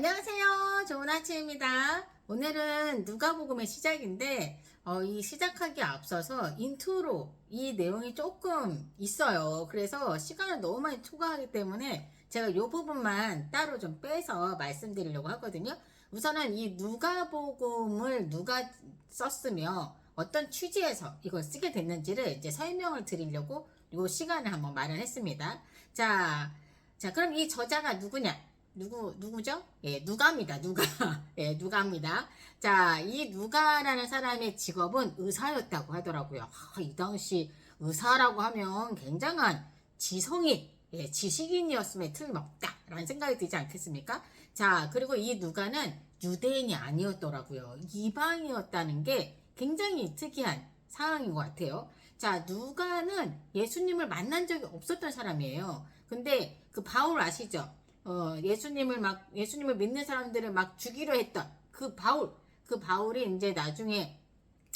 안녕하세요. 좋은 아침입니다. 오늘은 누가복음의 시작인데 이 시작하기에 앞서서 인트로 이 내용이 조금 있어요. 그래서 시간을 너무 많이 초과하기 때문에 제가 이 부분만 따로 좀 빼서 말씀드리려고 하거든요. 우선은 이 누가복음을 누가 썼으며 어떤 취지에서 이걸 쓰게 됐는지를 이제 설명을 드리려고 이 시간을 한번 마련했습니다. 자, 그럼 이 저자가 누구냐? 누구죠? 예, 누가입니다. 누가. 예, 누가입니다. 자, 이 누가라는 사람의 직업은 의사였다고 하더라고요. 이 당시 의사라고 하면 굉장한 지성인, 예, 지식인이었음에 틀림없다라는 생각이 들지 않겠습니까? 자, 그리고 이 누가는 유대인이 아니었더라고요. 이방이었다는 게 굉장히 특이한 상황인 것 같아요. 자, 누가는 예수님을 만난 적이 없었던 사람이에요. 근데 그 바울 아시죠? 예수님을 믿는 사람들을 막 죽이려 했던 그 바울이 이제 나중에,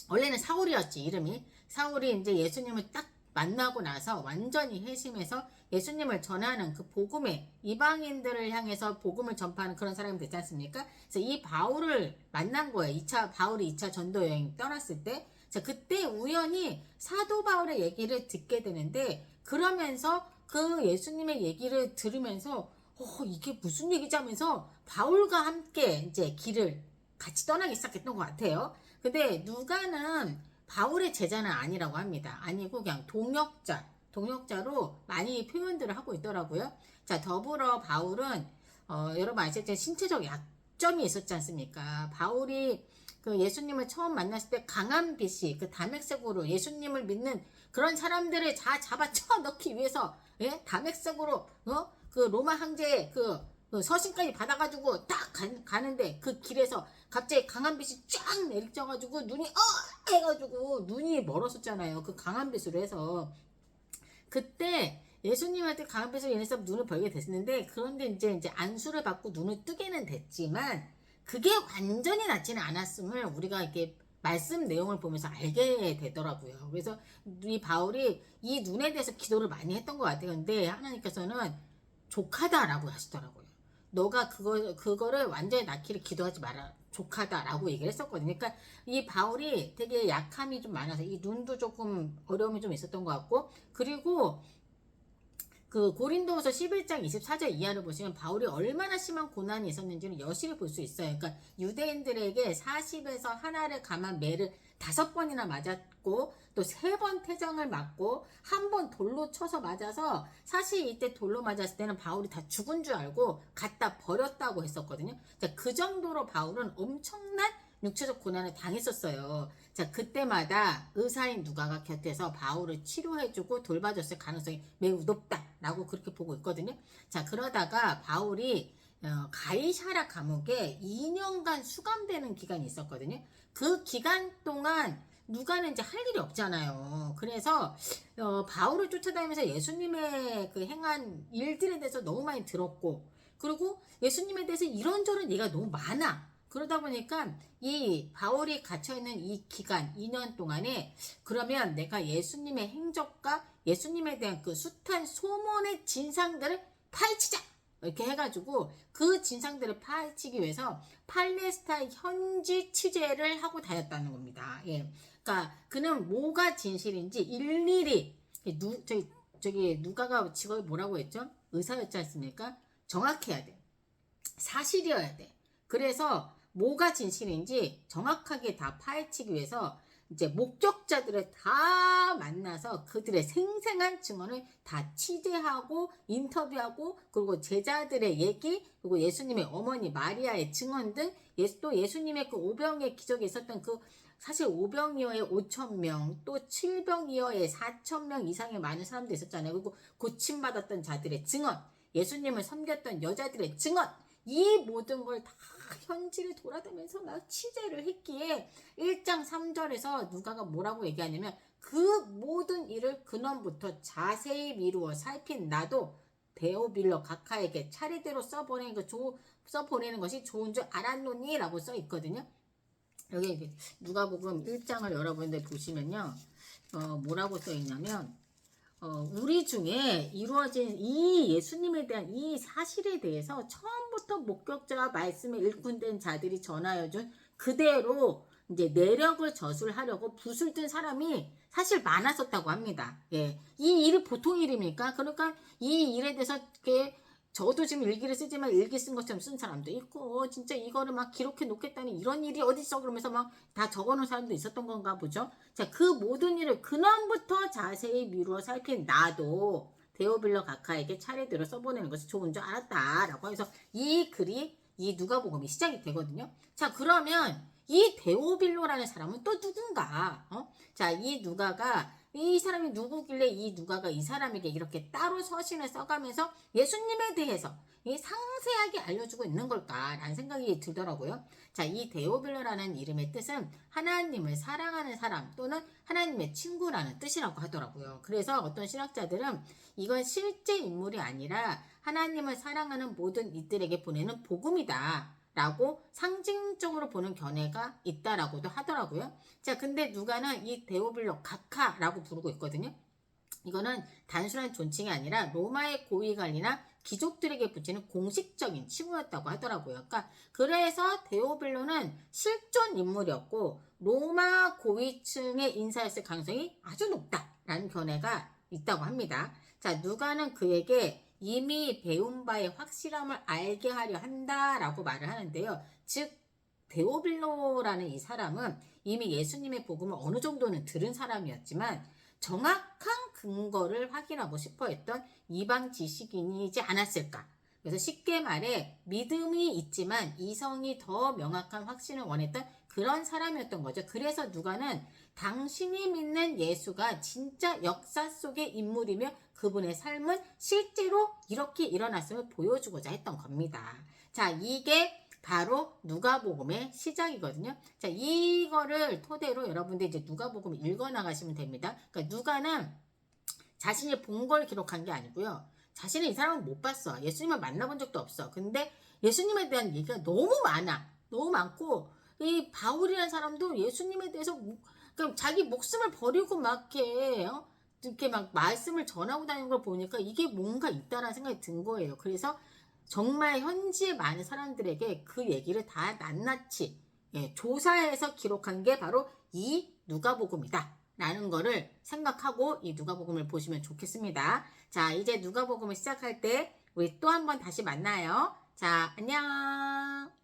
원래는 사울이었지, 이름이. 사울이 이제 예수님을 딱 만나고 나서 완전히 회심해서 예수님을 전하는 그 복음의, 이방인들을 향해서 복음을 전파하는 그런 사람이 됐지 않습니까? 그래서 이 바울을 만난 거예요. 바울이 2차 전도 여행 떠났을 때. 자, 그때 우연히 사도 바울의 얘기를 듣게 되는데, 그러면서 그 예수님의 얘기를 들으면서 이게 무슨 얘기지 하면서 바울과 함께 이제 길을 같이 떠나기 시작했던 것 같아요. 근데 누가는 바울의 제자는 아니라고 합니다. 아니고 그냥 동역자로 많이 표현들을 하고 있더라고요. 자, 더불어 바울은 여러분 아시겠지만 신체적 약점이 있었지 않습니까? 바울이 그 예수님을 처음 만났을 때 강한 빛이 그 담액색으로 예수님을 믿는 그런 사람들을 다 잡아쳐 넣기 위해서, 예? 담액색으로 그 로마 황제의 그 서신까지 받아가지고 딱 가는데 그 길에서 갑자기 강한 빛이 쫙 내리쳐가지고 눈이 해가지고 눈이 멀었었잖아요. 그 강한 빛으로 해서. 그때 예수님한테 강한 빛으로 인해서 눈을 벌게 됐는데, 그런데 이제 안수를 받고 눈을 뜨게는 됐지만 그게 완전히 낫지는 않았음을 우리가 이렇게 말씀 내용을 보면서 알게 되더라고요. 그래서 이 바울이 이 눈에 대해서 기도를 많이 했던 것 같아요. 근데 하나님께서는 족하다라고 하시더라고요. 너가 그거를 완전히 낳기를 기도하지 마라. 족하다라고 얘기를 했었거든요. 그러니까 이 바울이 되게 약함이 좀 많아서 이 눈도 조금 어려움이 좀 있었던 것 같고, 그리고 그 고린도후서 11장 24절 이하를 보시면 바울이 얼마나 심한 고난이 있었는지는 여실히 볼 수 있어요. 그러니까 유대인들에게 40에서 하나를 감한 매를 5번이나 맞았고, 또 3번 태정을 맞고, 한 번 돌로 쳐서 맞아서, 사실 이때 돌로 맞았을 때는 바울이 다 죽은 줄 알고 갖다 버렸다고 했었거든요. 자, 그 정도로 바울은 엄청난 육체적 고난을 당했었어요. 자, 그때마다 의사인 누가가 곁에서 바울을 치료해주고 돌봐줬을 가능성이 매우 높다라고 그렇게 보고 있거든요. 자, 그러다가 바울이 가이사랴 감옥에 2년간 수감되는 기간이 있었거든요. 그 기간 동안 누가는 이제 할 일이 없잖아요. 그래서 바울을 쫓아다니면서 예수님의 그 행한 일들에 대해서 너무 많이 들었고, 그리고 예수님에 대해서 이런저런 얘기가 너무 많아. 그러다 보니까 이 바울이 갇혀있는 이 기간 2년 동안에, 그러면 내가 예수님의 행적과 예수님에 대한 그 숱한 소문의 진상들을 파헤치자! 이렇게 해가지고 그 진상들을 파헤치기 위해서 팔레스타인 현지 취재를 하고 다녔다는 겁니다. 예. 그러니까 그는 뭐가 진실인지 일일이, 저기 누가가 직업이 뭐라고 했죠? 의사였지 않습니까? 정확해야 돼. 사실이어야 돼. 그래서 뭐가 진실인지 정확하게 다 파헤치기 위해서 이제 목격자들을 다 만나서 그들의 생생한 증언을 다 취재하고 인터뷰하고, 그리고 제자들의 얘기, 그리고 예수님의 어머니 마리아의 증언 등, 또 예수님의 그 오병의 기적이 있었던 그, 사실 오병이어에 5,000명, 또 7병이어에 4,000명 이상의 많은 사람들이 있었잖아요. 그리고 고침받았던 자들의 증언, 예수님을 섬겼던 여자들의 증언, 이 모든 걸 다 현지를 돌아다니면서 막 취재를 했기에 1장 3절에서 누가가 뭐라고 얘기하냐면, 그 모든 일을 근원부터 자세히 미루어 살핀 나도 데오빌러 각하에게 차례대로 써보내는 것이 좋은 줄 알았노니 라고 써 있거든요. 여기 누가복음 1장을 여러분들 보시면요, 뭐라고 써 있냐면, 우리 중에 이루어진 이 예수님에 대한 이 사실에 대해서 처음부터 목격자와 말씀에 일꾼된 자들이 전하여준 그대로 이제 내력을 저술하려고 붓을 든 사람이 사실 많았었다고 합니다. 예. 이 일이 보통 일입니까? 그러니까 이 일에 대해서 이렇게 저도 지금 일기를 쓰지만 일기 쓴 것처럼 쓴 사람도 있고 진짜 이거를 막 기록해 놓겠다는 이런 일이 어디 있어 그러면서 막 다 적어 놓은 사람도 있었던 건가 보죠. 자, 그 모든 일을 근원부터 자세히 미루어 살핀 나도 데오빌러 각하에게 차례대로 써보내는 것이 좋은 줄 알았다라고 해서 이 글이 이 누가복음이 시작이 되거든요. 자, 그러면 이 데오빌로라는 사람은 또 누군가? 자, 이 누가가 이 사람이 누구길래 이 누가가 이 사람에게 이렇게 따로 서신을 써가면서 예수님에 대해서 상세하게 알려주고 있는 걸까라는 생각이 들더라고요. 자, 이 데오빌로라는 이름의 뜻은 하나님을 사랑하는 사람 또는 하나님의 친구라는 뜻이라고 하더라고요. 그래서 어떤 신학자들은 이건 실제 인물이 아니라 하나님을 사랑하는 모든 이들에게 보내는 복음이다 라고 상징적으로 보는 견해가 있다라고도 하더라고요. 자, 근데 누가는 이 데오빌로 각하라고 부르고 있거든요. 이거는 단순한 존칭이 아니라 로마의 고위관리나 귀족들에게 붙이는 공식적인 칭호였다고 하더라고요. 그러니까 그래서 데오빌로는 실존 인물이었고 로마 고위층의 인사였을 가능성이 아주 높다라는 견해가 있다고 합니다. 자, 누가는 그에게 이미 배운 바의 확실함을 알게 하려 한다라고 말을 하는데요. 즉 데오빌로라는 이 사람은 이미 예수님의 복음을 어느 정도는 들은 사람이었지만 정확한 근거를 확인하고 싶어 했던 이방 지식인이지 않았을까. 그래서 쉽게 말해 믿음이 있지만 이성이 더 명확한 확신을 원했던 그런 사람이었던 거죠. 그래서 누가는 당신이 믿는 예수가 진짜 역사 속의 인물이며 그분의 삶은 실제로 이렇게 일어났음을 보여주고자 했던 겁니다. 자, 이게 바로 누가복음의 시작이거든요. 자, 이거를 토대로 여러분들 이제 누가복음 읽어 나가시면 됩니다. 그러니까 누가는 자신이 본 걸 기록한 게 아니고요. 자신은 이 사람을 못 봤어. 예수님을 만나본 적도 없어. 근데 예수님에 대한 얘기가 너무 많아. 너무 많고 이 바울이라는 사람도 예수님에 대해서 그러니까 자기 목숨을 버리고 막 이렇게 막 말씀을 전하고 다니는 걸 보니까 이게 뭔가 있다라는 생각이 든 거예요. 그래서 정말 현지의 많은 사람들에게 그 얘기를 다 낱낱이 조사해서 기록한 게 바로 이 누가복음이다 라는 거를 생각하고 이 누가복음을 보시면 좋겠습니다. 자, 이제 누가복음을 시작할 때 우리 또 한 번 다시 만나요. 자, 안녕.